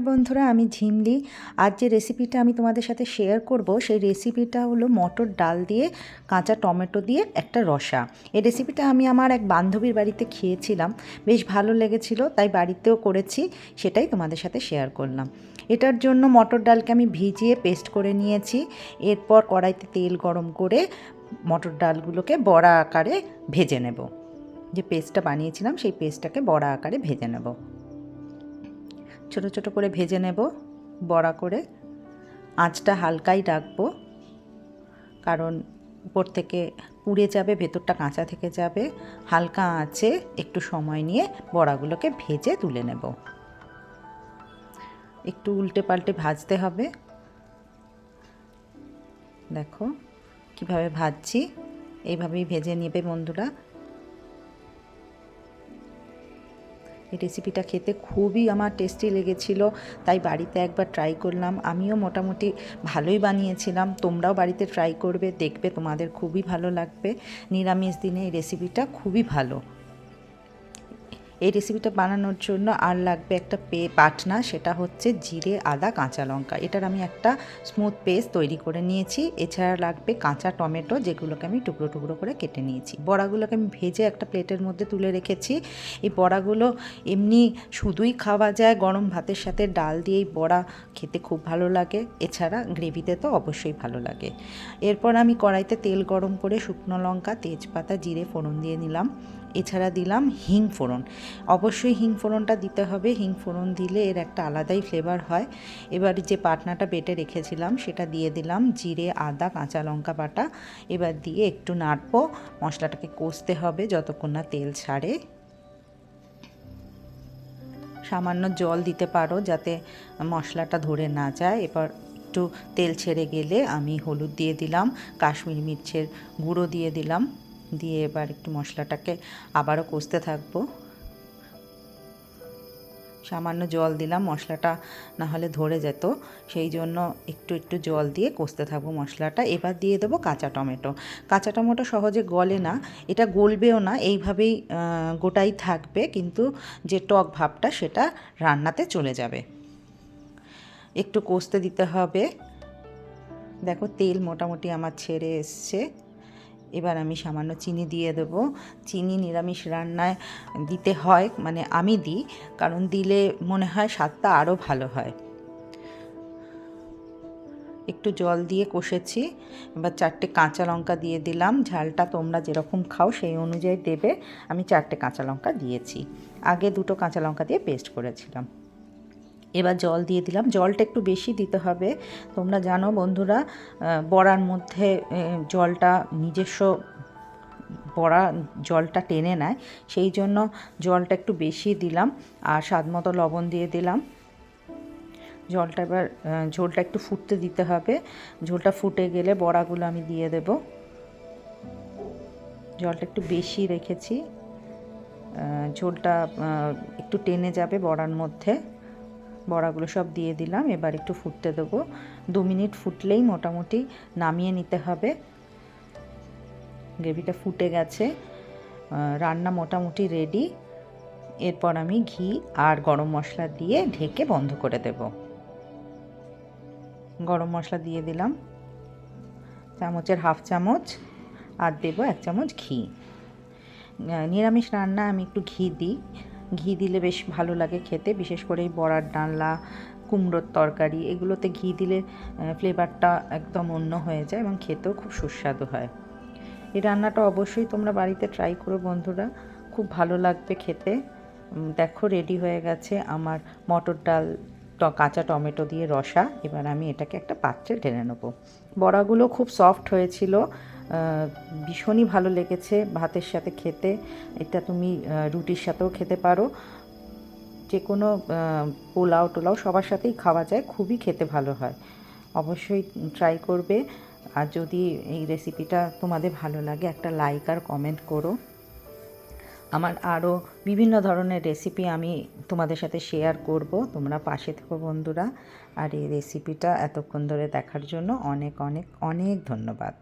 বন্ধুরা, আমি ঝিমলি। আজ যে রেসিপিটা আমি তোমাদের সাথে শেয়ার করব, সেই রেসিপিটা হলো মটর ডাল দিয়ে কাঁচা টমেটো দিয়ে একটা রসা। এই রেসিপিটা আমি আমার এক বান্ধবীর বাড়িতে খেয়েছিলাম, বেশ ভালো লেগেছিল, তাই বাড়িতেও করেছি, সেটাই তোমাদের সাথে শেয়ার করলাম। এটার জন্য মটর ডালকে আমি ভিজিয়ে পেস্ট করে নিয়েছি। এরপর কড়াইতে তেল গরম করে মটর ডালগুলোকে বড়া আকারে ভেজে নেব। যে পেস্টটা বানিয়েছিলাম সেই পেস্টটাকে বড়া আকারে ভেজে নেব। ছোট ছোট করে ভেজে নেব বড়া করে। আঁচটা হালকাই রাখবো, কারণ উপর থেকে পুড়ে যাবে, ভেতরটা কাঁচা থেকে যাবে। হালকা আঁচে একটু সময় নিয়ে বড়াগুলোকে ভেজে তুলে নেব। একটু উল্টে পাল্টে ভাজতে হবে। দেখো কিভাবে ভাজছি, এইভাবেই ভেজে নেবে বন্ধুরা। এই রেসিপিটা খেতে খুবই আমার টেস্টি লেগেছিল, তাই বাড়িতে একবার ট্রাই করলাম। আমিও মোটামুটি ভালোই বানিয়েছিলাম। তোমরাও বাড়িতে ট্রাই করবে, দেখবে তোমাদের খুবই ভালো লাগবে। নিরামিষ দিনে এই রেসিপিটা খুবই ভালো। এই রেসিপিটা বানানোর জন্য আর লাগবে একটা বাটনা, সেটা হচ্ছে জিরে, আদা, কাঁচা লঙ্কা। এটার আমি একটা স্মুথ পেস্ট তৈরি করে নিয়েছি। এছাড়া লাগবে কাঁচা টমেটো, যেগুলোকে আমি টুকরো টুকরো করে কেটে নিয়েছি। বড়াগুলোকে আমি ভেজে একটা প্লেটের মধ্যে তুলে রেখেছি। এই বড়াগুলো এমনি শুধুই খাওয়া যায়, গরম ভাতের সাথে ডাল দিয়েই বড়া খেতে খুব ভালো লাগে। এছাড়া গ্রেভিতে তো অবশ্যই ভালো লাগে। এরপর আমি কড়াইতে তেল গরম করে শুকনো লঙ্কা, তেজপাতা, জিরে ফোড়ন দিয়ে নিলাম। এছাড়া দিলাম হিং ফোড়ন। অবশ্যই হিং ফোড়নটা দিতে হবে। হিং ফোড়ন দিলে এর একটা আলাদাই ফ্লেভার হয়। এবার যে বাটনাটা বেটে রেখেছিলাম সেটা দিয়ে দিলাম, জিরে, আদা, কাঁচা লঙ্কা বাটা। এবার দিয়ে একটু নাড়বো। মশলাটাকে কষতে হবে যতক্ষণ না তেল ছাড়ে। সামান্য জল দিতে পারো যাতে মশলাটা ধরে না যায়। এবার একটু তেল ছেড়ে গেলে আমি হলুদ দিয়ে দিলাম, কাশ্মীরি মির্চের গুঁড়ো দিয়ে দিলাম। দিয়ে এবার একটু মশলাটাকে আবারও কষতে থাকবো। সামান্য জল দিলাম, মশলাটা না হলে ধরে যেত, সেই জন্য একটু একটু জল দিয়ে কষতে থাকবো মশলাটা। এবার দিয়ে দেবো কাঁচা টমেটো। কাঁচা টমেটো সহজে গলে না, এটা গলবেও না, এইভাবেই গোটাই থাকবে, কিন্তু যে টক ভাবটা সেটা রান্নাতে চলে যাবে। একটু কষতে দিতে হবে। দেখো তেল মোটামুটি আমার ছেড়ে এসছে। এবার আমি সামান্য চিনি দিয়ে দেবো। চিনি নিরামিষ রান্নায় দিতে হয়, মানে আমি দিই, কারণ দিলে মনে হয় স্বাদটা আরও ভালো হয়। একটু জল দিয়ে কষেছি। এবার 4টে কাঁচা লঙ্কা দিয়ে দিলাম। ঝালটা তোমরা যেরকম খাও সেই অনুযায়ী দেবে। আমি 4টে কাঁচা লঙ্কা দিয়েছি। আগে 2টো কাঁচা লঙ্কা দিয়ে পেস্ট করেছিলাম। এবার জল দিয়ে দিলাম। জলটা একটু বেশি দিতে হবে। তোমরা জানো বন্ধুরা, বড়ার মধ্যে জলটা নিজস্ব বড়া জলটা টেনে নেয়, সেই জন্য জলটা একটু বেশি দিলাম। আর স্বাদ মতো লবণ দিয়ে দিলাম। জলটা এবার ঝোলটা একটু ফুটতে দিতে হবে। ঝোলটা ফুটে গেলে বড়াগুলো আমি দিয়ে দেব। জলটা একটু বেশি রেখেছি, ঝোলটা একটু টেনে যাবে বড়ার মধ্যে। বড়াগুলো সব দিয়ে দিলাম। এবার একটু ফুটতে দেবো। 2 মিনিট ফুটলেই মোটামুটি নামিয়ে নিতে হবে। গ্রেভিটা ফুটে গেছে, রান্না মোটামুটি রেডি। এরপর আমি ঘি আর গরম মশলা দিয়ে ঢেকে বন্ধ করে দেব। গরম মশলা দিয়ে দিলাম চামচের হাফ চামচ, আর দেব 1 চামচ ঘি। নিরামিষ রান্না আমি একটু ঘি দিই। ঘি দিলে বেশ ভালো লাগে খেতে, বিশেষ করে এই বড়ার ডালনা, কুমড়োর তরকারি, এগুলোতে ঘি দিলে ফ্লেভারটা একদম অন্য হয়ে যায় এবং খেতেও খুব সুস্বাদু হয়। এই রান্নাটা অবশ্যই তোমরা বাড়িতে ট্রাই করো বন্ধুরা, খুব ভালো লাগবে খেতে। দেখো রেডি হয়ে গেছে আমার মটর ডাল কাঁচা টমেটো দিয়ে রসা। এবার আমি এটাকে একটা পাত্রে ঢেলে নেবো। বড়াগুলো খুব সফট হয়েছিল, ভীষণই ভালো লেগেছে ভাতের সাথে খেতে। এটা তুমি রুটির সাথেও খেতে পারো, যে কোনো পোলাও টোলাও সবার সাথেই খাওয়া যায়, খুবই খেতে ভালো হয়। অবশ্যই ট্রাই করবে। আর যদি এই রেসিপিটা তোমাদের ভালো লাগে একটা লাইক আর কমেন্ট করো। আমার আরও বিভিন্ন ধরনের রেসিপি আমি তোমাদের সাথে শেয়ার করব, তোমরা পাশে থেকো বন্ধুরা। আর এই রেসিপিটা এতক্ষণ ধরে দেখার জন্য অনেক অনেক অনেক ধন্যবাদ।